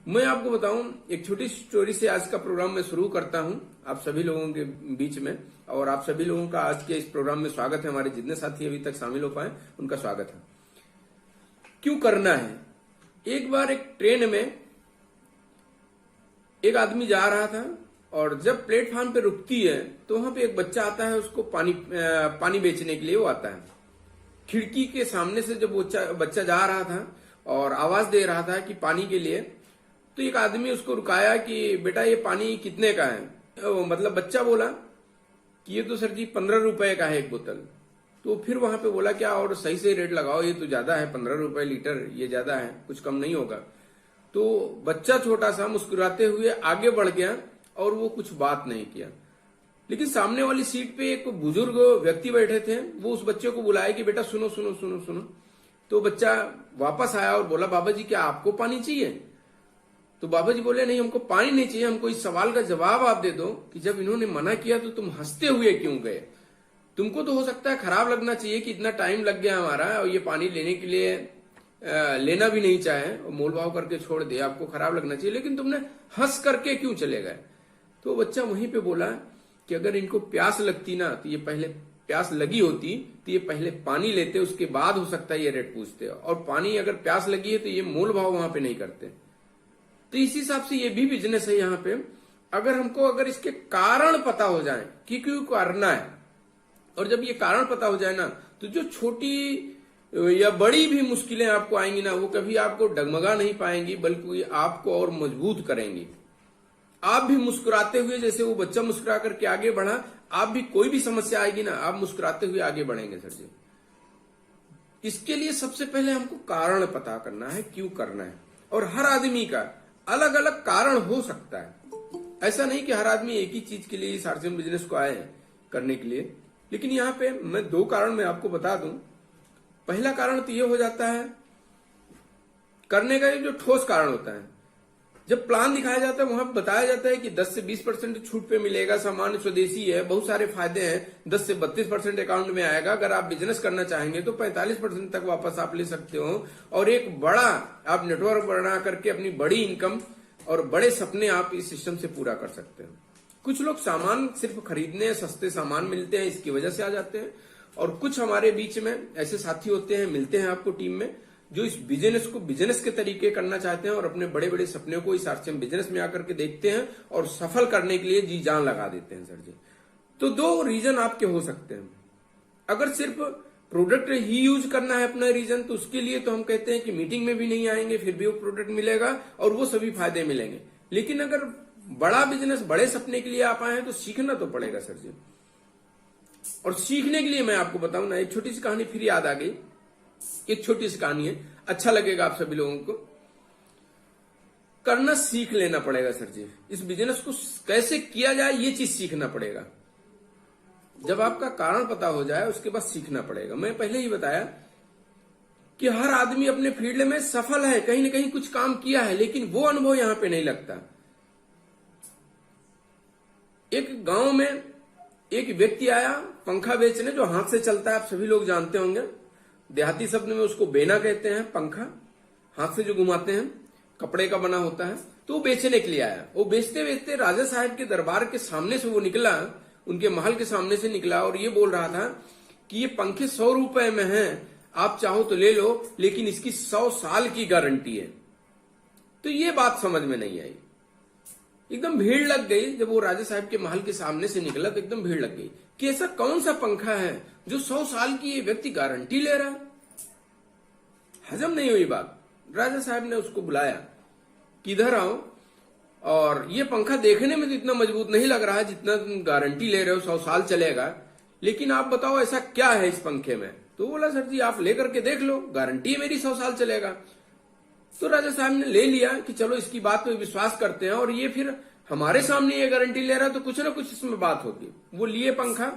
मैं आपको बताऊं, एक छोटी स्टोरी से आज का प्रोग्राम मैं शुरू करता हूं आप सभी लोगों के बीच में। और आप सभी लोगों का आज के इस प्रोग्राम में स्वागत है। हमारे जितने साथी अभी तक शामिल हो पाए उनका स्वागत है। क्यों करना है? एक बार एक ट्रेन में एक आदमी जा रहा था और जब प्लेटफॉर्म पे रुकती है तो वहां पे एक बच्चा आता है, उसको पानी बेचने के लिए वो आता है। खिड़की के सामने से जब बच्चा जा रहा था और आवाज दे रहा था कि पानी के लिए, तो एक आदमी उसको रुकाया कि बेटा ये पानी कितने का है? मतलब बच्चा बोला कि ये तो सर जी 15 रुपए का है एक बोतल। तो फिर वहां पे बोला क्या और सही से रेट लगाओ, ये तो ज्यादा है, 15 रुपए लीटर, ये ज्यादा है, कुछ कम नहीं होगा। तो बच्चा छोटा सा मुस्कुराते हुए आगे बढ़ गया और वो कुछ बात नहीं किया। लेकिन सामने वाली सीट पे एक बुजुर्ग व्यक्ति बैठे थे, वो उस बच्चे को बुलाया कि बेटा सुनो सुनो सुनो सुनो। तो बच्चा वापस आया और बोला बाबा जी क्या आपको पानी चाहिए? तो बाबा जी बोले नहीं हमको पानी नहीं चाहिए, हमको इस सवाल का जवाब आप दे दो कि जब इन्होंने मना किया तो तुम हंसते हुए क्यों गए? तुमको तो हो सकता है खराब लगना चाहिए कि इतना टाइम लग गया हमारा और ये पानी लेने के लिए लेना भी नहीं चाहे और मोल भाव करके छोड़ दिया, आपको खराब लगना चाहिए, लेकिन तुमने हंस करके क्यों चले गए? तो बच्चा वहीं पे बोला कि अगर इनको प्यास लगती ना तो ये पहले प्यास लगी होती तो ये पहले पानी लेते, उसके बाद हो सकता है ये रेट पूछते, और पानी अगर प्यास लगी है तो ये मोल भाव वहां पे नहीं करते। तो इस हिसाब से ये भी बिजनेस है। यहाँ पे अगर इसके कारण पता हो जाए कि क्यों करना है, और जब ये कारण पता हो जाए ना तो जो छोटी या बड़ी भी मुश्किलें आपको आएंगी ना वो कभी आपको डगमगा नहीं पाएंगी, बल्कि आपको और मजबूत करेंगी। आप भी मुस्कुराते हुए, जैसे वो बच्चा मुस्कुरा करके आगे बढ़ा, आप भी कोई भी समस्या आएगी ना आप मुस्कुराते हुए आगे बढ़ेंगे सर जी। इसके लिए सबसे पहले हमको कारण पता करना है, क्यों करना है। और हर आदमी का अलग अलग कारण हो सकता है। ऐसा नहीं कि हर आदमी एक ही चीज के लिए इस आरसीएम बिजनेस को आए करने के लिए। लेकिन यहाँ पे मैं 2 कारण मैं आपको बता दूं। पहला कारण तो ये हो जाता है करने का, जो ठोस कारण होता है। जब प्लान दिखाया जाता है वहां बताया जाता है कि 10 से 20% छूट पे मिलेगा, सामान स्वदेशी है, बहुत सारे फायदे हैं, 10 से 32% अकाउंट में आएगा, अगर आप बिजनेस करना चाहेंगे तो 45% तक वापस आप ले सकते हो, और एक बड़ा आप नेटवर्क बना करके अपनी बड़ी इनकम और बड़े सपने आप इस सिस्टम से पूरा कर सकते हो। कुछ लोग सामान सिर्फ खरीदने, सस्ते सामान मिलते हैं इसकी वजह से आ जाते हैं, और कुछ हमारे बीच में ऐसे साथी होते हैं, मिलते हैं आपको टीम में, जो इस बिजनेस को बिजनेस के तरीके करना चाहते हैं और अपने बड़े बड़े सपने को इस आरसीएम बिजनेस में आकर के देखते हैं और सफल करने के लिए जी जान लगा देते हैं सर जी। तो 2 रीजन आपके हो सकते हैं। अगर सिर्फ प्रोडक्ट ही यूज करना है अपना रीजन, तो उसके लिए तो हम कहते हैं कि मीटिंग में भी नहीं आएंगे फिर भी वो प्रोडक्ट मिलेगा और वो सभी फायदे मिलेंगे। लेकिन अगर बड़ा बिजनेस, बड़े सपने के लिए आप आए हैं तो सीखना तो पड़ेगा सर जी। और सीखने के लिए मैं आपको बताऊं ना, एक छोटी सी कहानी फिर याद आ गई। एक छोटी सी कहानी है, अच्छा लगेगा आप सभी लोगों को। करना सीख लेना पड़ेगा सर जी। इस बिजनेस को कैसे किया जाए ये चीज सीखना पड़ेगा। जब आपका कारण पता हो जाए उसके बाद सीखना पड़ेगा। मैं पहले ही बताया कि हर आदमी अपने फील्ड में सफल है, कहीं ना कहीं कुछ काम किया है, लेकिन वो अनुभव यहां पे नहीं लगता। एक गांव में एक व्यक्ति आया पंखा बेचने, जो हाथ से चलता है, आप सभी लोग जानते होंगे। देहाती शब्द में उसको बेना कहते हैं, पंखा हाथ से जो घुमाते हैं, कपड़े का बना होता है। तो वो बेचने के लिए आया। वो बेचते बेचते राजा साहब के दरबार के सामने से वो निकला, उनके महल के सामने से निकला और ये बोल रहा था कि ये पंखे 100 रुपए में हैं, आप चाहो तो ले लो, लेकिन इसकी 100 साल की गारंटी है। तो ये बात समझ में नहीं आई। एकदम भीड़ लग गई। जब वो राजा साहब के महल के सामने से निकला तो एकदम भीड़ लग गई कि ऐसा कौन सा पंखा है जो 100 साल की ये व्यक्ति गारंटी ले रहा है। हजम नहीं हुई बात। राजा साहब ने उसको बुलाया कि इधर आओ, और ये पंखा देखने में तो इतना मजबूत नहीं लग रहा है जितना तुम गारंटी ले रहे हो, 100 साल चलेगा, लेकिन आप बताओ ऐसा क्या है इस पंखे में? तो बोला सर जी आप लेकर के देख लो, गारंटी मेरी 100 साल चलेगा। तो राजा साहब ने ले लिया कि चलो इसकी बात पे विश्वास करते हैं, और ये फिर हमारे सामने ये गारंटी ले रहा है तो कुछ ना कुछ इसमें बात होगी। वो लिए पंखा,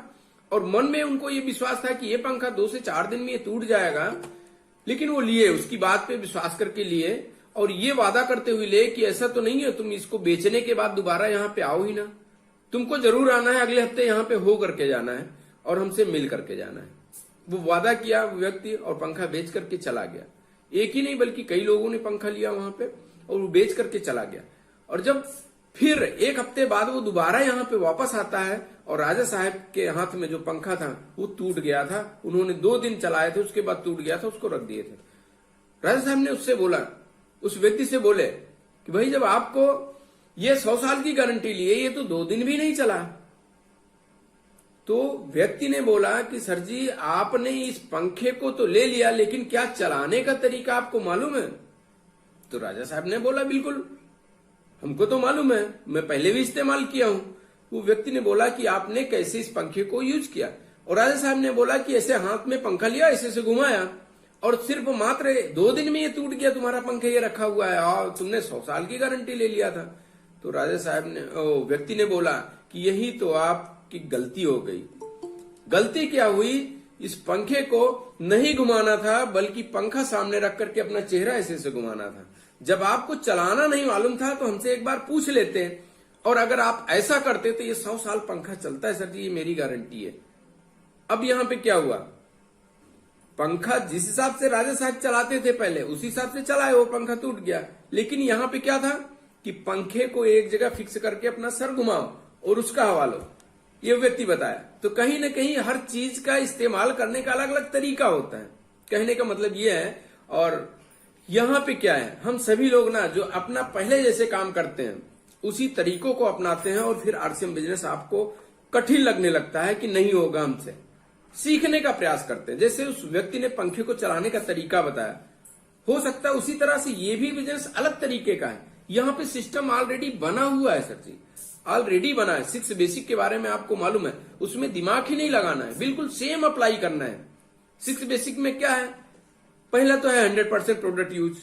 और मन में उनको ये विश्वास था कि ये पंखा 2 से 4 दिन में ये टूट जाएगा, लेकिन वो लिए, उसकी बात पे विश्वास करके लिए, और ये वादा करते हुए ले कि ऐसा तो नहीं है तुम इसको बेचने के बाद दोबारा यहाँ पे आओ ही ना, तुमको जरूर आना है, अगले हफ्ते यहाँ पे हो करके जाना है और हमसे मिल करके जाना है। वो वादा किया वो व्यक्ति, और पंखा बेच करके चला गया। एक ही नहीं बल्कि कई लोगों ने पंखा लिया वहां पे, और वो बेच करके चला गया। और जब फिर एक हफ्ते बाद वो दोबारा यहाँ पे वापस आता है और राजा साहब के हाथ में जो पंखा था वो टूट गया था। उन्होंने 2 दिन चलाए थे, उसके बाद टूट गया था, उसको रख दिए थे। राजा साहब ने उससे बोला, उस व्यक्ति से बोले कि भाई जब आपको ये 100 साल की गारंटी ली है, ये तो 2 दिन भी नहीं चला। तो व्यक्ति ने बोला कि सर जी आपने इस पंखे को तो ले लिया, लेकिन क्या चलाने का तरीका आपको मालूम है? तो राजा साहब ने बोला बिल्कुल हमको तो मालूम है, मैं पहले भी इस्तेमाल किया हूं। वो व्यक्ति ने बोला कि आपने कैसे इस पंखे को यूज किया? और राजा साहब ने बोला कि ऐसे हाथ में पंखा लिया, ऐसे से घुमाया और सिर्फ मात्र 2 दिन में ये टूट गया तुम्हारा पंखा, ये रखा हुआ है और तुमने 100 साल की गारंटी ले लिया था। तो राजा साहब ने व्यक्ति ने बोला कि यही तो आपकी गलती हो गई। गलती क्या हुई? इस पंखे को नहीं घुमाना था, बल्कि पंखा सामने रख करके अपना चेहरा ऐसे से घुमाना था। जब आपको चलाना नहीं मालूम था तो हमसे एक बार पूछ लेते, और अगर आप ऐसा करते तो ये 100 साल पंखा चलता है सर जी, ये मेरी गारंटी है। अब यहां पे क्या हुआ? पंखा जिस हिसाब से राजा साहब चलाते थे पहले, उसी हिसाब से चलाए, वो पंखा टूट गया। लेकिन यहां पे क्या था कि पंखे को एक जगह फिक्स करके अपना सर घुमाओ और उसका हवा लो, ये व्यक्ति बताया। तो कहीं ना कहीं हर चीज का इस्तेमाल करने का अलग अलग तरीका होता है, कहने का मतलब ये है। और यहां पे क्या है, हम सभी लोग ना जो अपना पहले जैसे काम करते हैं उसी तरीकों को अपनाते हैं, और फिर आरसीएम बिजनेस आपको कठिन लगने लगता है कि नहीं होगा हमसे। सीखने का प्रयास करते हैं, जैसे उस व्यक्ति ने पंखे को चलाने का तरीका बताया, हो सकता है उसी तरह से ये भी बिजनेस अलग तरीके का है। यहाँ पे सिस्टम ऑलरेडी बना हुआ है सर जी, ऑलरेडी बना है। 6 बेसिक के बारे में आपको मालूम है, उसमें दिमाग ही नहीं लगाना है, बिल्कुल सेम अप्लाई करना है। 6 बेसिक में क्या है? पहला तो है 100% प्रोडक्ट यूज,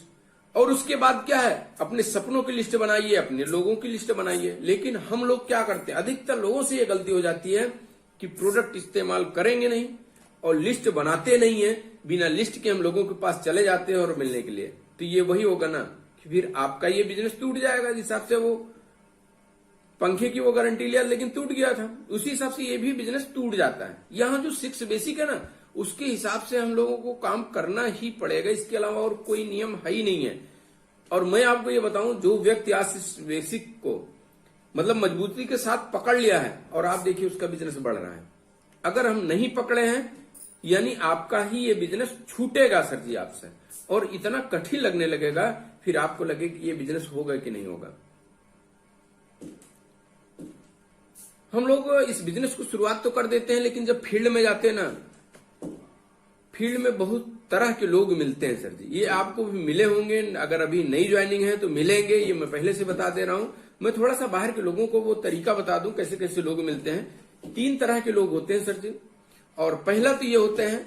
और उसके बाद क्या है? अपने सपनों की लिस्ट बनाइए, अपने लोगों की लिस्ट बनाइए। लेकिन हम लोग क्या करते हैं, अधिकतर लोगों से ये गलती हो जाती है कि प्रोडक्ट इस्तेमाल करेंगे नहीं और लिस्ट बनाते नहीं है, बिना लिस्ट के हम लोगों के पास चले जाते हैं और मिलने के लिए। तो ये वही होगा ना कि फिर आपका ये बिजनेस टूट जाएगा। जिस हिसाब से वो पंखे की वो गारंटी लिया लेकिन टूट गया था, उसी हिसाब से ये भी बिजनेस टूट जाता है। यहाँ जो 6 बेसिक है ना, उसके हिसाब से हम लोगों को काम करना ही पड़ेगा, इसके अलावा और कोई नियम है ही नहीं है। और मैं आपको ये बताऊं, जो व्यक्ति आज 6 बेसिक को मतलब मजबूती के साथ पकड़ लिया है, और आप देखिए उसका बिजनेस बढ़ रहा है। अगर हम नहीं पकड़े हैं, यानी आपका ही ये बिजनेस छूटेगा सर जी आपसे, और इतना कठिन लगने लगेगा, फिर आपको लगे कि ये बिजनेस होगा कि नहीं होगा। हम लोग इस बिजनेस को शुरुआत तो कर देते हैं, लेकिन जब फील्ड में जाते हैं ना, फील्ड में बहुत तरह के लोग मिलते हैं सर जी। ये आपको भी मिले होंगे, अगर अभी नई ज्वाइनिंग है तो मिलेंगे, ये मैं पहले से बता दे रहा हूं। मैं थोड़ा सा बाहर के लोगों को वो तरीका बता दूं कैसे कैसे लोग मिलते हैं। 3 तरह के लोग होते हैं सर जी। और पहला तो ये होते हैं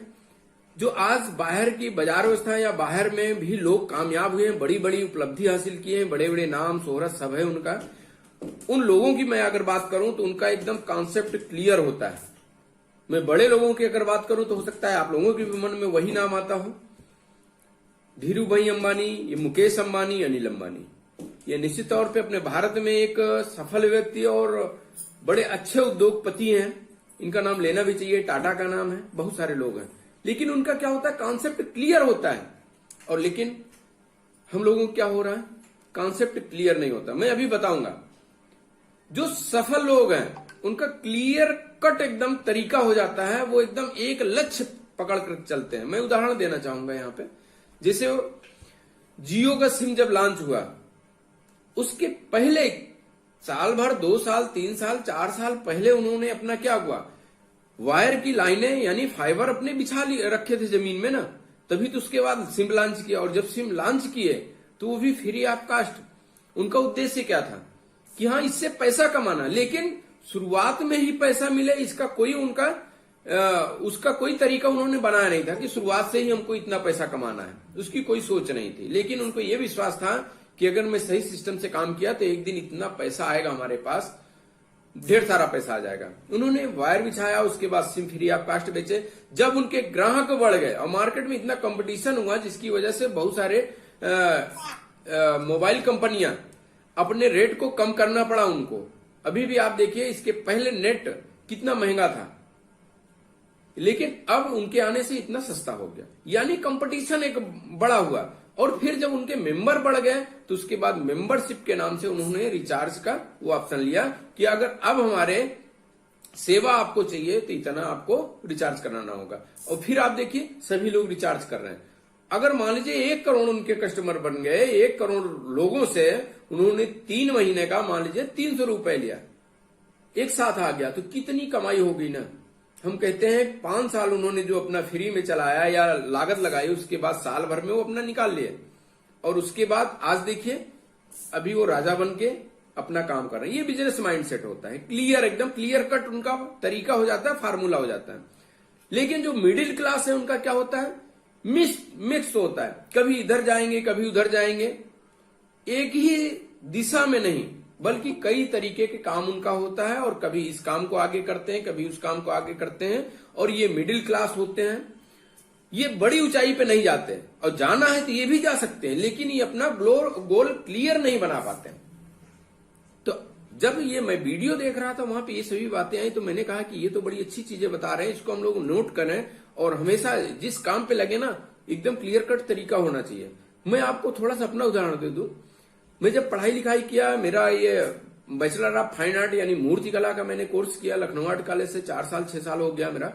जो आज बाहर की बाजार व्यवस्था या बाहर में भी लोग कामयाब हुए हैं, बड़ी बड़ी उपलब्धि हासिल किए हैं, बड़े बड़े नाम शोहरत सब है उनका। उन लोगों की मैं अगर बात करूं तो उनका एकदम कॉन्सेप्ट क्लियर होता है। मैं बड़े लोगों की अगर बात करूं तो हो सकता है आप लोगों के भी मन में वही नाम आता हो, धीरू भाई अंबानी, ये मुकेश अंबानी, अनिल अंबानी। ये निश्चित तौर पे अपने भारत में एक सफल व्यक्ति और बड़े अच्छे उद्योगपति हैं, इनका नाम लेना भी चाहिए। टाटा का नाम है, बहुत सारे लोग हैं, लेकिन उनका क्या होता है, कॉन्सेप्ट क्लियर होता है। और लेकिन हम लोगों को क्या हो रहा है, कॉन्सेप्ट क्लियर नहीं होता। मैं अभी बताऊंगा, जो सफल लोग हैं उनका क्लियर कट एकदम तरीका हो जाता है, वो एकदम एक लक्ष्य पकड़ कर चलते हैं। मैं उदाहरण देना चाहूंगा यहाँ पे, जैसे जियो का सिम जब लॉन्च हुआ, उसके पहले साल भर, 2 साल, 3 साल, 4 साल पहले उन्होंने अपना क्या हुआ, वायर की लाइनें यानी फाइबर अपने बिछा रखे थे जमीन में ना, तभी तो उसके बाद सिम लॉन्च किया। और जब सिम लॉन्च किए तो वो भी फ्री ऑफ कास्ट। उनका उद्देश्य क्या था कि हाँ इससे पैसा कमाना, लेकिन शुरुआत में ही पैसा मिले इसका कोई उसका कोई तरीका उन्होंने बनाया नहीं था कि शुरुआत से ही हमको इतना पैसा कमाना है, उसकी कोई सोच नहीं थी। लेकिन उनको यह विश्वास था कि अगर मैं सही सिस्टम से काम किया तो एक दिन इतना पैसा आएगा हमारे पास, ढेर सारा पैसा आ जाएगा। उन्होंने वायर बिछाया, उसके बाद सिम फ्री ऑफ कास्ट बेचे। जब उनके ग्राहक बढ़ गए और मार्केट में इतना कंपटीशन हुआ जिसकी वजह से बहुत सारे मोबाइल कंपनियां अपने रेट को कम करना पड़ा उनको। अभी भी आप देखिए, इसके पहले नेट कितना महंगा था, लेकिन अब उनके आने से इतना सस्ता हो गया, यानी कंपटीशन एक बड़ा हुआ। और फिर जब उनके मेंबर बढ़ गए तो उसके बाद मेंबरशिप के नाम से उन्होंने रिचार्ज का वो ऑप्शन लिया कि अगर अब हमारे सेवा आपको चाहिए तो इतना आपको रिचार्ज कराना होगा। और फिर आप देखिए सभी लोग रिचार्ज कर रहे हैं। अगर मान लीजिए 1 करोड़ उनके कस्टमर बन गए, 1 करोड़ लोगों से उन्होंने 3 महीने का मान लीजिए 300 रुपए लिया, एक साथ आ गया, तो कितनी कमाई होगी ना। हम कहते हैं 5 साल उन्होंने जो अपना फ्री में चलाया या लागत लगाई, उसके बाद साल भर में वो अपना निकाल लिए। और उसके बाद आज देखिए अभी वो राजा बन के अपना काम कर रहे हैं। ये बिजनेस माइंडसेट होता है, क्लियर, एकदम क्लियर कट उनका तरीका हो जाता है, फार्मूला हो जाता है। लेकिन जो मिडिल क्लास है उनका क्या होता है, मिक्स होता है, कभी इधर जाएंगे कभी उधर जाएंगे, एक ही दिशा में नहीं बल्कि कई तरीके के काम उनका होता है। और कभी इस काम को आगे करते हैं, कभी उस काम को आगे करते हैं। और ये मिडिल क्लास होते हैं, ये बड़ी ऊंचाई पे नहीं जाते, और जाना है तो ये भी जा सकते हैं, लेकिन ये अपना गोल क्लियर नहीं बना पाते हैं। तो जब ये मैं वीडियो देख रहा था वहां पे ये सभी बातें आई, तो मैंने कहा कि ये तो बड़ी अच्छी चीजें बता रहे हैं, इसको हम लोग नोट करें और हमेशा जिस काम पे लगे ना एकदम क्लियर कट तरीका होना चाहिए। मैं आपको थोड़ा सा अपना उदाहरण दे दूं। मैं जब पढ़ाई लिखाई किया, मेरा ये बैचलर ऑफ फाइन आर्ट यानी मूर्ति कला का मैंने कोर्स किया लखनऊ आर्ट कॉलेज से, 4 साल 6 साल हो गया मेरा।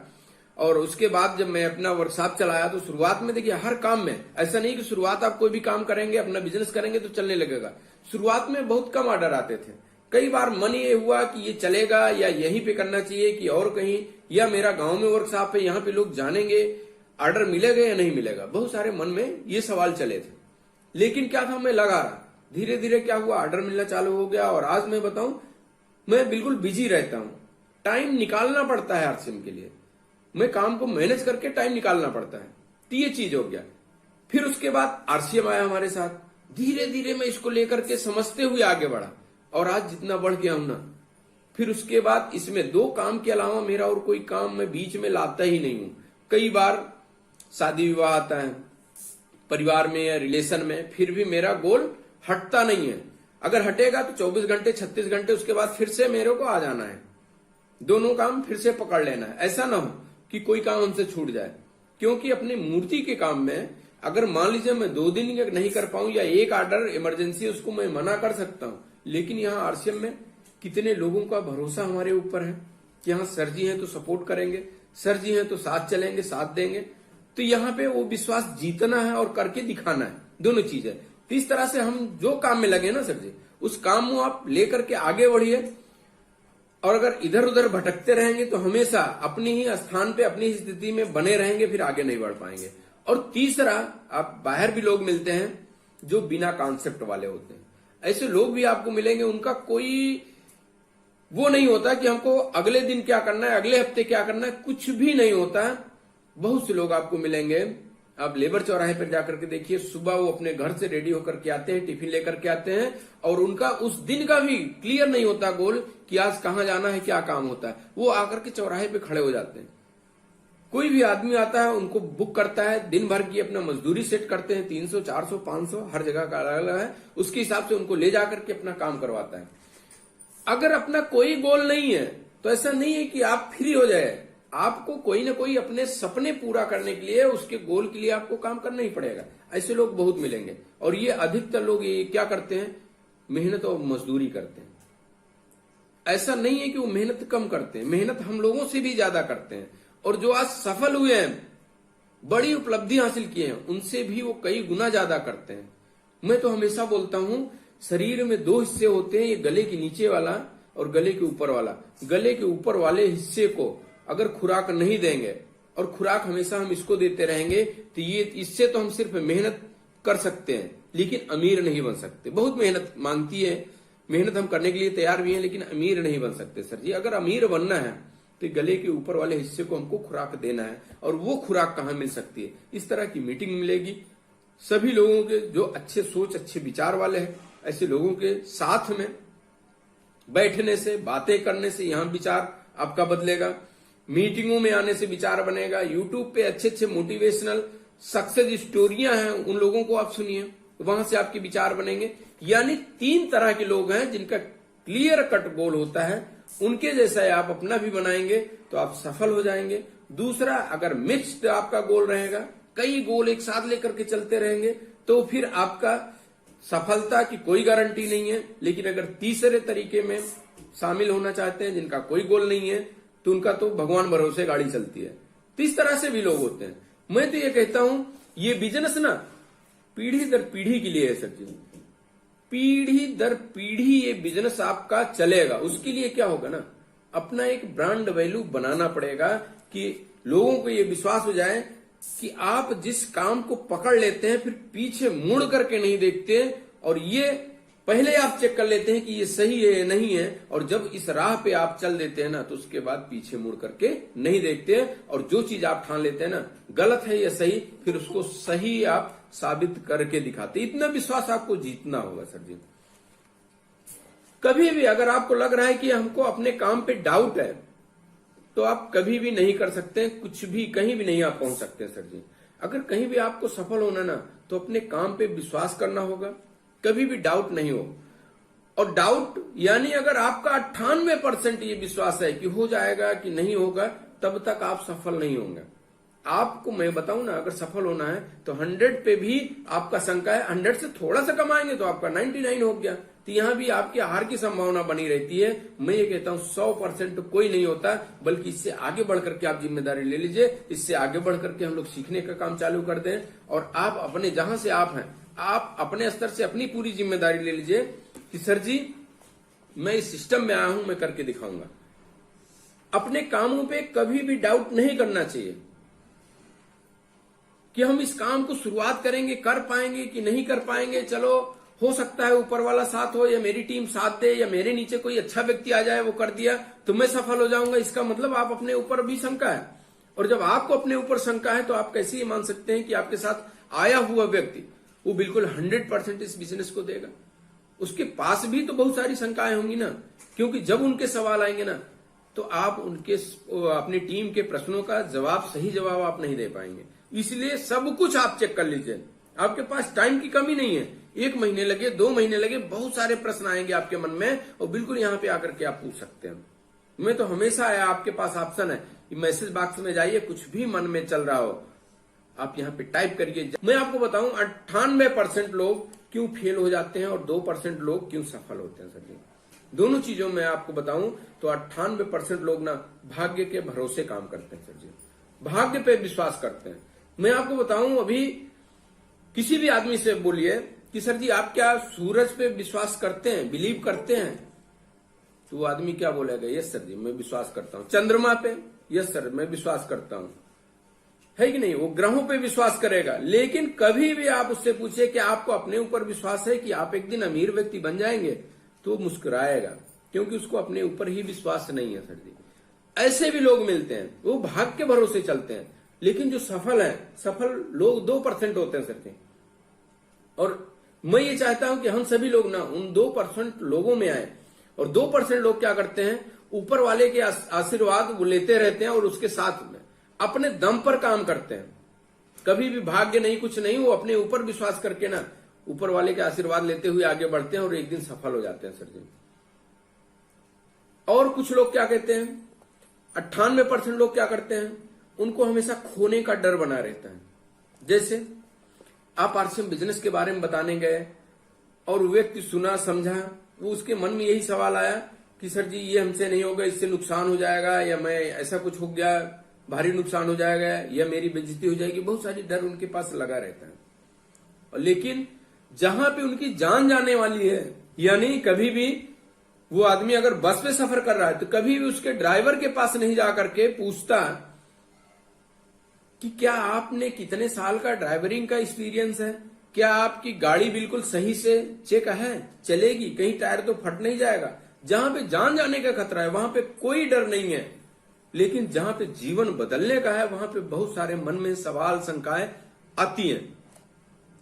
और उसके बाद जब मैं अपना वर्कशॉप चलाया तो शुरुआत में देखिए हर काम में ऐसा नहीं कि शुरुआत आप कोई भी काम करेंगे, अपना बिजनेस करेंगे तो चलने लगेगा। शुरुआत में बहुत कम ऑर्डर आते थे। कई बार मन ये हुआ कि ये चलेगा या यहीं पे करना चाहिए कि और कहीं, या मेरा गांव में वर्कशॉप है यहाँ पे लोग जानेंगे, ऑर्डर मिलेगा या नहीं मिलेगा, बहुत सारे मन में ये सवाल चले थे। लेकिन क्या था, मैं लगा रहा, धीरे धीरे क्या हुआ, ऑर्डर मिलना चालू हो गया। और आज मैं बताऊं, मैं बिल्कुल बिजी रहता हूं, टाइम निकालना पड़ता है आरसीएम के लिए, मैं काम को मैनेज करके टाइम निकालना पड़ता है। तो ये चीज हो गया। फिर उसके बाद आरसीएम आया हमारे साथ, धीरे धीरे मैं इसको लेकर के समझते हुए आगे बढ़ा और आज जितना बढ़ गया हूं ना। फिर उसके बाद इसमें 2 काम के अलावा मेरा और कोई काम मैं बीच में लाता ही नहीं हूं। कई बार शादी विवाह आता है परिवार में या रिलेशन में, फिर भी मेरा गोल हटता नहीं है। अगर हटेगा तो 24 घंटे 36 घंटे उसके बाद फिर से मेरे को आ जाना है, दोनों काम फिर से पकड़ लेना है। ऐसा ना हो कि कोई काम हमसे छूट जाए, क्योंकि अपने मूर्ति के काम में अगर मान लीजिए मैं 2 दिन नहीं कर पाऊं या एक ऑर्डर इमरजेंसी है उसको मैं मना कर सकता हूं, लेकिन यहाँ आरसीएम में कितने लोगों का भरोसा हमारे ऊपर है कि हाँ सर जी हैं तो सपोर्ट करेंगे, सर जी हैं तो साथ चलेंगे, साथ देंगे। तो यहाँ पे वो विश्वास जीतना है और करके दिखाना है, दोनों चीजें। तो इस तरह से हम जो काम में लगे ना सर जी, उस काम को आप लेकर के आगे बढ़िए। और अगर इधर उधर भटकते रहेंगे तो हमेशा अपनी ही स्थान पे अपनी ही स्थिति में बने रहेंगे, फिर आगे नहीं बढ़ पाएंगे। और तीसरा, आप बाहर भी लोग मिलते हैं जो बिना कॉन्सेप्ट वाले होते हैं। ऐसे लोग भी आपको मिलेंगे, उनका कोई वो नहीं होता कि हमको अगले दिन क्या करना है, अगले हफ्ते क्या करना है, कुछ भी नहीं होता है। बहुत से लोग आपको मिलेंगे, आप लेबर चौराहे पर जाकर के देखिए, सुबह वो अपने घर से रेडी होकर के आते हैं, टिफिन लेकर के आते हैं, और उनका उस दिन का भी क्लियर नहीं होता गोल कि आज कहाँ जाना है, क्या काम होता है। वो आकर के चौराहे पे खड़े हो जाते हैं। कोई भी आदमी आता है, उनको बुक करता है, दिन भर की अपना मजदूरी सेट करते हैं, 300 400 500 हर जगह का अलग अलग है, उसके हिसाब से उनको ले जाकर के अपना काम करवाता है। अगर अपना कोई गोल नहीं है तो ऐसा नहीं है कि आप फ्री हो जाए, आपको कोई ना कोई अपने सपने पूरा करने के लिए, उसके गोल के लिए आपको काम करना ही पड़ेगा। ऐसे लोग बहुत मिलेंगे, और ये अधिकतर लोग ये क्या करते हैं, मेहनत और मजदूरी करते हैं। ऐसा नहीं है कि वो मेहनत कम करते हैं, मेहनत हम लोगों से भी ज्यादा करते हैं। और जो आज सफल हुए हैं, बड़ी उपलब्धि हासिल किए हैं, उनसे भी वो कई गुना ज्यादा करते हैं। मैं तो हमेशा बोलता हूं, शरीर में 2 हिस्से होते हैं, ये गले के नीचे वाला और गले के ऊपर वाला। गले के ऊपर वाले हिस्से को अगर खुराक नहीं देंगे, और खुराक हमेशा हम इसको देते रहेंगे, तो ये इससे तो हम सिर्फ मेहनत कर सकते हैं लेकिन अमीर नहीं बन सकते। बहुत मेहनत मांगती है, मेहनत हम करने के लिए तैयार भी हैं, लेकिन अमीर नहीं बन सकते सर जी। अगर अमीर बनना है तो गले के ऊपर वाले हिस्से को हमको खुराक देना है, और वो खुराक कहाँ मिल सकती है, इस तरह की मीटिंग मिलेगी सभी लोगों के जो अच्छे सोच अच्छे विचार वाले हैं। ऐसे लोगों के साथ में बैठने से, बातें करने से यहाँ विचार आपका बदलेगा, मीटिंगों में आने से विचार बनेगा। यूट्यूब पे अच्छे अच्छे मोटिवेशनल सक्सेस स्टोरियां हैं, उन लोगों को आप सुनिए, वहां से आपके विचार बनेंगे। यानी 3 तरह के लोग हैं जिनका क्लियर कट गोल होता है, उनके जैसा आप अपना भी बनाएंगे तो आप सफल हो जाएंगे। दूसरा, अगर मिक्स्ड आपका गोल रहेगा, कई गोल एक साथ लेकर के चलते रहेंगे, तो फिर आपका सफलता की कोई गारंटी नहीं है। लेकिन अगर तीसरे तरीके में शामिल होना चाहते हैं, जिनका कोई गोल नहीं है, तो उनका तो भगवान भरोसे गाड़ी चलती है। तो इस तरह से भी लोग होते हैं। मैं तो ये कहता हूं, ये बिजनेस ना पीढ़ी दर पीढ़ी के लिए है सर जी। पीढ़ी दर पीढ़ी ये बिजनेस आपका चलेगा। उसके लिए क्या होगा ना, अपना एक ब्रांड वैल्यू बनाना पड़ेगा कि लोगों को ये विश्वास हो जाए कि आप जिस काम को पकड़ लेते हैं फिर पीछे मुड़ करके नहीं देखते, और ये पहले आप चेक कर लेते हैं कि ये सही है या नहीं है, और जब इस राह पे आप चल देते हैं ना, तो उसके बाद पीछे मुड़ करके नहीं देखते हैं, और जो चीज आप ठान लेते हैं ना गलत है या सही, फिर उसको सही आप साबित करके दिखाते। इतना विश्वास आपको जीतना होगा सर जी। कभी भी अगर आपको लग रहा है कि हमको अपने काम पे डाउट है, तो आप कभी भी नहीं कर सकते, कुछ भी कहीं भी नहीं आप पहुंच सकते सर जी। अगर कहीं भी आपको सफल होना ना, तो अपने काम पे विश्वास करना होगा, कभी भी डाउट नहीं हो। और डाउट यानी अगर आपका 98% ये विश्वास है कि हो जाएगा कि नहीं होगा, तब तक आप सफल नहीं होंगे। आपको मैं बताऊं ना, अगर सफल होना है तो 100 पे भी आपका शंका है, 100 से थोड़ा सा कमाएंगे तो आपका 99 हो गया, तो यहां भी आपकी हार की संभावना बनी रहती है। मैं ये कहता हूं 100% कोई नहीं होता, बल्कि इससे आगे बढ़ करके आप जिम्मेदारी ले लीजिए। इससे आगे बढ़ करके हम लोग सीखने का काम चालू कर दें, और आप अपने जहां से आप हैं, आप अपने स्तर से अपनी पूरी जिम्मेदारी ले लीजिए कि सर जी मैं इस सिस्टम में आया हूं, मैं करके दिखाऊंगा। अपने कामों पे कभी भी डाउट नहीं करना चाहिए कि हम इस काम को शुरुआत करेंगे, कर पाएंगे कि नहीं कर पाएंगे। चलो हो सकता है ऊपर वाला साथ हो, या मेरी टीम साथ दे, या मेरे नीचे कोई अच्छा व्यक्ति आ जाए वो कर दिया तो मैं सफल हो जाऊंगा। इसका मतलब आप अपने ऊपर भी शंका है, और जब आपको अपने ऊपर शंका है तो आप कैसे ये मान सकते हैं कि आपके साथ आया हुआ व्यक्ति वो बिल्कुल 100% इस बिजनेस को देगा। उसके पास भी तो बहुत सारी शंकाएं होंगी ना, क्योंकि जब उनके सवाल आएंगे ना, तो आप उनके अपनी टीम के प्रश्नों का सही जवाब आप नहीं दे पाएंगे। इसलिए सब कुछ आप चेक कर लीजिए। आपके पास टाइम की कमी नहीं है, 1 महीने लगे, 2 महीने लगे, बहुत सारे प्रश्न आएंगे आपके मन में, और बिल्कुल यहाँ पे आकर के आप पूछ सकते हैं। मैं तो हमेशा है, आपके पास ऑप्शन है कि मैसेज बॉक्स में जाइए, कुछ भी मन में चल रहा हो आप यहाँ पे टाइप करिए। मैं आपको बताऊं 98% लोग क्यों फेल हो जाते हैं और 2% लोग क्यों सफल होते हैं सर जी। दोनों चीजों में आपको बताऊं तो 98% लोग ना भाग्य के भरोसे काम करते हैं सर जी, भाग्य पे विश्वास करते हैं। मैं आपको बताऊं, अभी किसी भी आदमी से बोलिए कि सर जी आप क्या सूरज पे विश्वास करते हैं, बिलीव करते हैं, तो वो आदमी क्या बोलेगा, यस सर जी मैं विश्वास करता हूं। चंद्रमा पे, यस सर मैं विश्वास करता हूं, है कि नहीं, वो ग्रहों पे विश्वास करेगा। लेकिन कभी भी आप उससे पूछे कि आपको अपने ऊपर विश्वास है कि आप एक दिन अमीर व्यक्ति बन जाएंगे, तो मुस्कुराएगा, क्योंकि उसको अपने ऊपर ही विश्वास नहीं है सर जी। ऐसे भी लोग मिलते हैं, वो भाग्य के भरोसे चलते हैं। लेकिन जो सफल है, सफल लोग 2% होते हैं सर जी। और मैं ये चाहता हूं कि हम सभी लोग ना उन 2% लोगों में आए। और 2% लोग क्या करते हैं, ऊपर वाले के आशीर्वाद वो लेते रहते हैं और उसके साथ में अपने दम पर काम करते हैं। कभी भी भाग्य नहीं, कुछ नहीं, वो अपने ऊपर विश्वास करके ना ऊपर वाले के आशीर्वाद लेते हुए आगे बढ़ते हैं और एक दिन सफल हो जाते हैं सर जी। और कुछ लोग क्या कहते हैं, 98% लोग क्या करते हैं, उनको हमेशा खोने का डर बना रहता है। जैसे आप आरसीएम बिजनेस के बारे में बताने गए और व्यक्ति सुना समझा, वो उसके मन में यही सवाल आया कि सर जी ये हमसे नहीं होगा, इससे नुकसान हो जाएगा, या मैं ऐसा कुछ हो गया, भारी नुकसान हो जाएगा, या मेरी बेइज्जती हो जाएगी। बहुत सारी डर उनके पास लगा रहता है। और लेकिन जहां पे उनकी जान जाने वाली है, यानी कभी भी वो आदमी अगर बस में सफर कर रहा है तो कभी भी उसके ड्राइवर के पास नहीं जाकर के पूछता कि क्या आपने कितने साल का ड्राइवरिंग का एक्सपीरियंस है, क्या आपकी गाड़ी बिल्कुल सही से चेक है, चलेगी, कहीं टायर तो फट नहीं जाएगा। जहां पे जान जाने का खतरा है वहां पे कोई डर नहीं है। लेकिन जहां पे जीवन बदलने का है वहां पे बहुत सारे मन में सवाल शंकाएं आती हैं।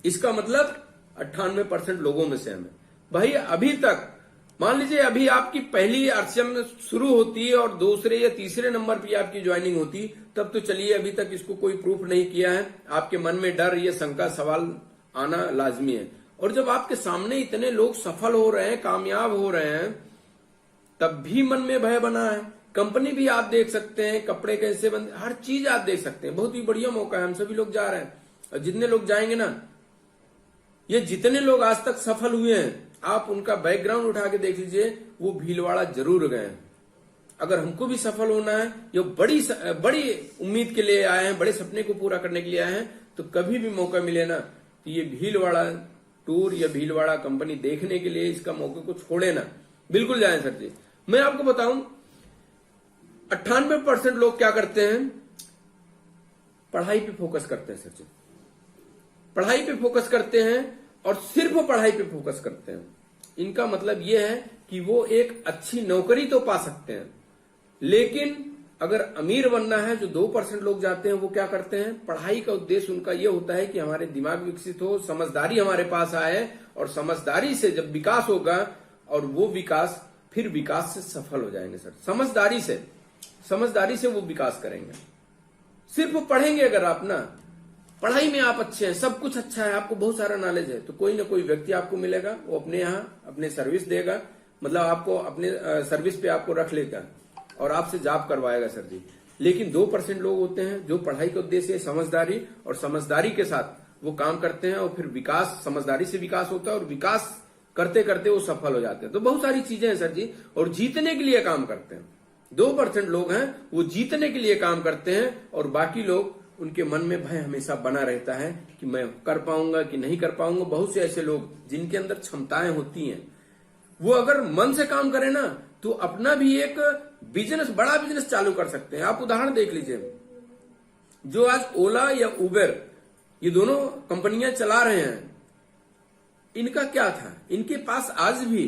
इसका मतलब 98% लोगों में से हमें भाई अभी तक, मान लीजिए अभी आपकी पहली आरसीएम शुरू होती है और दूसरे या तीसरे नंबर पे आपकी ज्वाइनिंग होती, तब तो चलिए अभी तक इसको कोई प्रूफ नहीं किया है, आपके मन में डर, ये शंका, सवाल आना लाजमी है। और जब आपके सामने इतने लोग सफल हो रहे हैं, कामयाब हो रहे हैं, तब भी मन में भय बना है। कंपनी भी आप देख सकते हैं, कपड़े कैसे बंद, हर चीज आप देख सकते हैं। बहुत ही बढ़िया मौका है, हम सभी लोग जा रहे हैं। और जितने लोग जाएंगे ना, ये जितने लोग आज तक सफल हुए हैं, आप उनका बैकग्राउंड उठा के देख लीजिए, वो भीलवाड़ा जरूर गए हैं। अगर हमको भी सफल होना है, ये बड़ी उम्मीद के लिए आए हैं, बड़े सपने को पूरा करने के लिए आए हैं, तो कभी भी मौका मिले ना, तो ये भीलवाड़ा टूर या भीलवाड़ा कंपनी देखने के लिए इसका मौके को छोड़े ना, बिल्कुल जाएं सर जी। मैं आपको बताऊं, 98% लोग क्या करते हैं, पढ़ाई पे फोकस करते हैं सर जी। पढ़ाई पे फोकस करते हैं और सिर्फ पढ़ाई पे फोकस करते हैं। इनका मतलब यह है कि वो एक अच्छी नौकरी तो पा सकते हैं, लेकिन अगर अमीर बनना है, जो 2% लोग जाते हैं, वो क्या करते हैं, पढ़ाई का उद्देश्य उनका यह होता है कि हमारे दिमाग विकसित हो, समझदारी हमारे पास आए, और समझदारी से जब विकास होगा, और वो विकास फिर विकास से सफल हो जाएंगे सर। समझदारी से वो विकास करेंगे। सिर्फ पढ़ेंगे अगर आप ना, पढ़ाई में आप अच्छे हैं, सब कुछ अच्छा है, आपको बहुत सारा नॉलेज है, तो कोई ना कोई व्यक्ति आपको मिलेगा, वो अपने यहाँ अपने सर्विस देगा, मतलब आपको अपने सर्विस पे आपको रख लेगा और आपसे जॉब करवाएगा सर जी। लेकिन 2% लोग होते हैं जो पढ़ाई के उद्देश्य से समझदारी, और समझदारी के साथ वो काम करते हैं, और फिर विकास, समझदारी से विकास होता है, और विकास करते करते वो सफल हो जाते हैं। तो बहुत सारी चीजें हैं सर जी, और जीतने के लिए काम करते हैं। 2% लोग हैं वो जीतने के लिए काम करते हैं, और बाकी लोग, उनके मन में भय हमेशा बना रहता है कि मैं कर पाऊंगा कि नहीं कर पाऊंगा। बहुत से ऐसे लोग जिनके अंदर क्षमताएं होती हैं, वो अगर मन से काम करें ना, तो अपना भी एक बिजनेस, बड़ा बिजनेस चालू कर सकते हैं। आप उदाहरण देख लीजिए, जो आज ओला या उबर, ये दोनों कंपनियां चला रहे हैं, इनका क्या था, इनके पास आज भी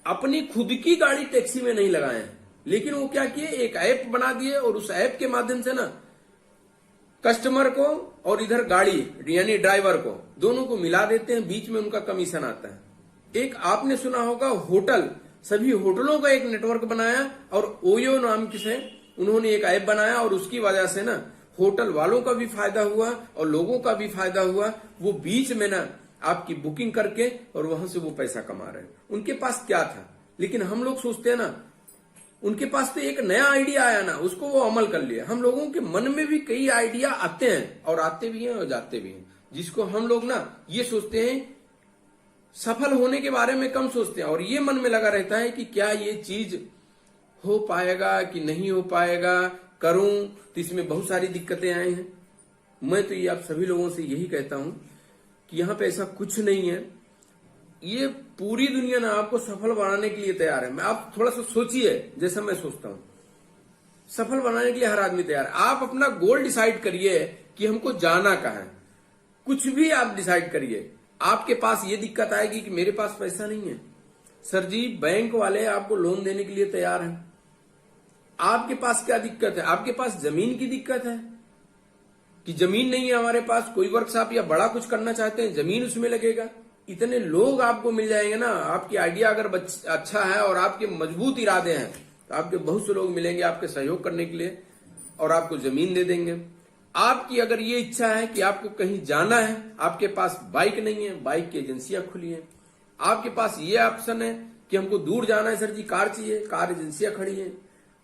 अपनी खुद की गाड़ी टैक्सी में नहीं लगाए हैं, लेकिन वो क्या किए, एक ऐप बना दिए, और उस ऐप के माध्यम से ना कस्टमर को और इधर गाड़ी यानी ड्राइवर को, दोनों को मिला देते हैं, बीच में उनका कमीशन आता है। एक आपने सुना होगा होटल, सभी होटलों का एक नेटवर्क बनाया, और ओयो नाम से उन्होंने एक ऐप बनाया, और उसकी वजह से ना होटल वालों का भी फायदा हुआ और लोगों का भी फायदा हुआ। वो बीच में ना आपकी बुकिंग करके और वहां से वो पैसा कमा रहे हैं। उनके पास क्या था, लेकिन हम लोग सोचते हैं ना, उनके पास तो एक नया आइडिया आया ना, उसको वो अमल कर लिया। हम लोगों के मन में भी कई आइडिया आते हैं, और आते भी हैं और जाते भी हैं, जिसको हम लोग ना ये सोचते हैं, सफल होने के बारे में कम सोचते हैं, और ये मन में लगा रहता है कि क्या ये चीज हो पाएगा कि नहीं हो पाएगा, करूं तो इसमें बहुत सारी दिक्कतें आई हैं। मैं तो ये आप सभी लोगों से यही कहता हूं कि यहां पे ऐसा कुछ नहीं है। ये पूरी दुनिया ना आपको सफल बनाने के लिए तैयार है। मैं, आप थोड़ा सा सोचिए, जैसा मैं सोचता हूं, सफल बनाने के लिए हर आदमी तैयार है। आप अपना गोल डिसाइड करिए कि हमको जाना कहाँ है, कुछ भी आप डिसाइड करिए। आपके पास ये दिक्कत आएगी कि मेरे पास पैसा नहीं है, सर जी बैंक वाले आपको लोन देने के लिए तैयार हैं। आपके पास क्या दिक्कत है, आपके पास जमीन की दिक्कत है कि जमीन नहीं है हमारे पास, कोई वर्कशॉप या बड़ा कुछ करना चाहते हैं, जमीन उसमें लगेगा। इतने लोग आपको मिल जाएंगे ना, आपकी आइडिया अगर अच्छा है और आपके मजबूत इरादे हैं, तो आपके बहुत से लोग मिलेंगे आपके सहयोग करने के लिए, और आपको जमीन दे देंगे। आपकी अगर ये इच्छा है कि आपको कहीं जाना है, आपके पास बाइक नहीं है, बाइक की एजेंसियां खुली हैं। आपके पास ये ऑप्शन है कि हमको दूर जाना है सर जी, कार चाहिए, कार एजेंसियां खड़ी हैं।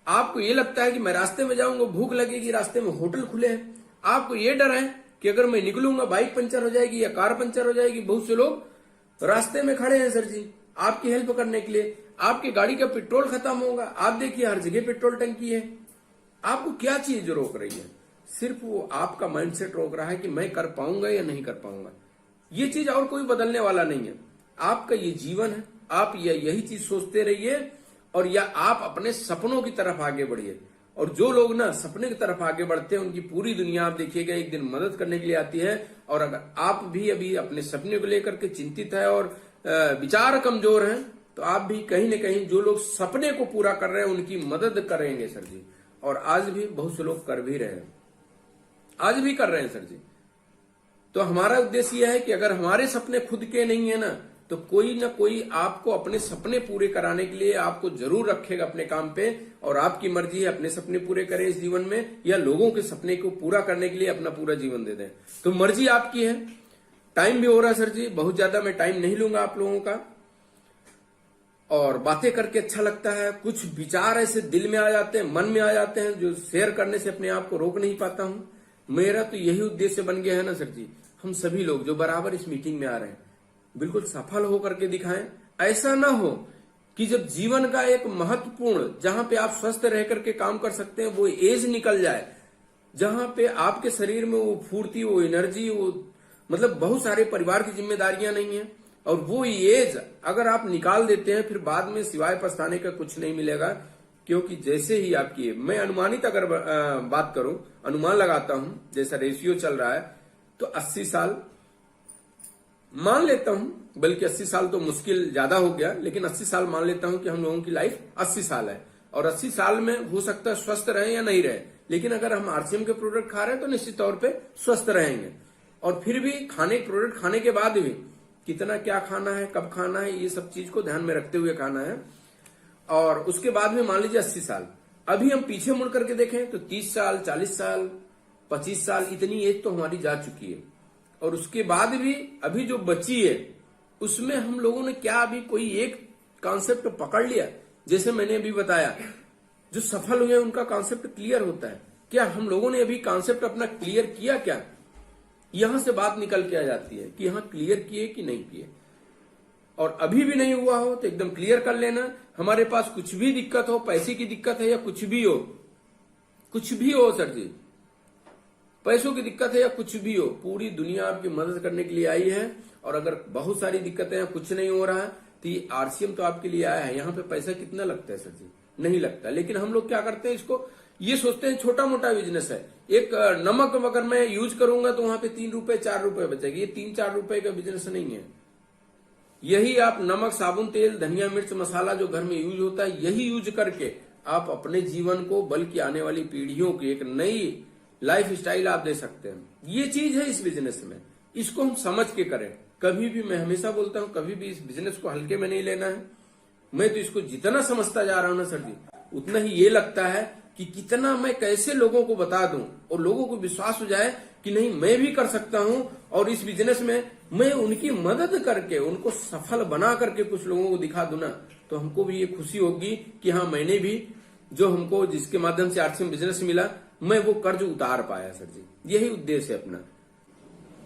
आपको ये लगता है कि मैं रास्ते में जाऊंगा, भूख लगेगी, रास्ते में होटल खुले हैं। आपको ये डर है कि अगर मैं निकलूंगा बाइक पंचर हो जाएगी या कार पंचर हो जाएगी। बहुत से लोग रास्ते में खड़े हैं सर जी आपकी हेल्प करने के लिए। आपकी गाड़ी का पेट्रोल खत्म होगा, आप देखिए हर जगह पेट्रोल टंकी है। आपको क्या चीज जो रोक रही है, सिर्फ वो आपका माइंडसेट रोक रहा है कि मैं कर पाऊंगा या नहीं कर पाऊंगा। ये चीज और कोई बदलने वाला नहीं है, आपका ये जीवन है। आप यही चीज सोचते रहिए, और या आप अपने सपनों की तरफ आगे बढ़िए। और जो लोग ना सपने की तरफ आगे बढ़ते हैं, उनकी पूरी दुनिया आप देखिएगा एक दिन मदद करने के लिए आती है। और अगर आप भी अभी अपने सपने को लेकर के चिंतित है और विचार कमजोर हैं, तो आप भी कहीं ना कहीं जो लोग सपने को पूरा कर रहे हैं उनकी मदद करेंगे सर जी। और आज भी बहुत से लोग कर भी रहे हैं, आज भी कर रहे हैं सर जी। तो हमारा उद्देश्य यह है कि अगर हमारे सपने खुद के नहीं है ना, तो कोई ना कोई आपको अपने सपने पूरे कराने के लिए आपको जरूर रखेगा अपने काम पे। और आपकी मर्जी है अपने सपने पूरे करें इस जीवन में, या लोगों के सपने को पूरा करने के लिए अपना पूरा जीवन दे दें। तो मर्जी आपकी है। टाइम भी हो रहा है सर जी, बहुत ज्यादा मैं टाइम नहीं लूंगा आप लोगों का। और बातें करके अच्छा लगता है, कुछ विचार ऐसे दिल में आ जाते हैं, मन में आ जाते हैं, जो शेयर करने से अपने आप को रोक नहीं पाता हूं। मेरा तो यही उद्देश्य बन गया है ना सर जी, हम सभी लोग जो बराबर इस मीटिंग में आ रहे हैं, बिल्कुल सफल होकर के दिखाएं। ऐसा ना हो कि जब जीवन का एक महत्वपूर्ण, जहां पे आप स्वस्थ रह करके काम कर सकते हैं, वो एज निकल जाए, जहां पे आपके शरीर में वो फुर्ती, वो एनर्जी, वो मतलब बहुत सारे परिवार की जिम्मेदारियां नहीं है, और वो एज अगर आप निकाल देते हैं, फिर बाद में सिवाय पछताने का कुछ नहीं मिलेगा। क्योंकि जैसे ही आपकी, मैं अनुमानित अगर बात करूं, अनुमान लगाता हूं, जैसा रेशियो चल रहा है, तो 80 साल मान लेता हूं, बल्कि 80 साल तो मुश्किल ज्यादा हो गया, लेकिन 80 साल मान लेता हूं कि हम लोगों की लाइफ 80 साल है। और 80 साल में हो सकता है स्वस्थ रहे या नहीं रहे, लेकिन अगर हम आरसीएम के प्रोडक्ट खा रहे हैं तो निश्चित तौर पे स्वस्थ रहेंगे। और फिर भी प्रोडक्ट खाने के बाद भी कितना क्या खाना है, कब खाना है, ये सब चीज को ध्यान में रखते हुए खाना है। और उसके बाद में मान लीजिए 80 साल, अभी हम पीछे मुड़ करके देखें तो 30 साल, 40 साल, 25 साल, इतनी एज तो हमारी जा चुकी है। और उसके बाद भी अभी जो बची है, उसमें हम लोगों ने क्या अभी कोई एक कॉन्सेप्ट पकड़ लिया? जैसे मैंने अभी बताया, जो सफल हुए उनका कॉन्सेप्ट क्लियर होता है। क्या हम लोगों ने अभी कॉन्सेप्ट अपना क्लियर किया? क्या यहां से बात निकल के आ जाती है कि यहां क्लियर किए कि नहीं किए। और अभी भी नहीं हुआ हो तो एकदम क्लियर कर लेना। हमारे पास कुछ भी दिक्कत हो, पैसे की दिक्कत है या कुछ भी हो, कुछ भी हो सर जी, पैसों की दिक्कत है या कुछ भी हो, पूरी दुनिया आपकी मदद करने के लिए आई है। और अगर बहुत सारी दिक्कतें हैं, कुछ नहीं हो रहा है, तो ये आरसीएम तो आपके लिए आया है। यहाँ पे पैसा कितना लगता है सर जी? नहीं लगता। लेकिन हम लोग क्या करते हैं, इसको ये सोचते हैं छोटा मोटा बिजनेस है। एक नमक अगर मैं यूज करूंगा तो वहां पे 3 रुपए 4 रुपए बचेगी। ये 3-4 रुपए का बिजनेस नहीं है। यही आप नमक, साबुन, तेल, धनिया, मिर्च, मसाला जो घर में यूज होता है, यही यूज करके आप अपने जीवन को, बल्कि आने वाली पीढ़ियों की एक नई लाइफ स्टाइल आप दे सकते हैं। ये चीज है इस बिजनेस में, इसको हम समझ के करें। कभी भी, मैं हमेशा बोलता हूं, कभी भी इस बिजनेस को हल्के में नहीं लेना है। मैं तो इसको जितना समझता जा रहा हूं ना सर जी, उतना ही ये लगता है कि कितना मैं कैसे लोगों को बता दूं और लोगों को विश्वास हो जाए कि नहीं, मैं भी कर सकता हूं। और इस बिजनेस में मैं उनकी मदद करके, उनको सफल बना करके कुछ लोगों को दिखा दूं ना, तो हमको भी ये खुशी होगी कि हाँ, मैंने भी, जो हमको जिसके माध्यम से आरसीएम बिजनेस मिला, मैं वो कर्ज उतार पाया सर जी। यही उद्देश्य है अपना।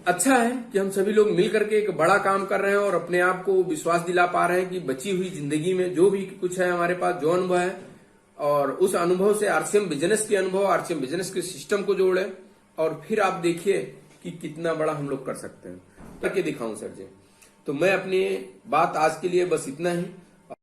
अच्छा है कि हम सभी लोग मिल करके एक बड़ा काम कर रहे हैं और अपने आप को विश्वास दिला पा रहे हैं कि बची हुई जिंदगी में जो भी कुछ है हमारे पास, जो अनुभव है, और उस अनुभव से आरसीएम बिजनेस के अनुभव, आरसीएम बिजनेस के सिस्टम को जोड़े, और फिर आप देखिए कि कितना बड़ा हम लोग कर सकते हैं। करके दिखाऊं सर जी। तो मैं अपनी बात आज के लिए बस इतना ही।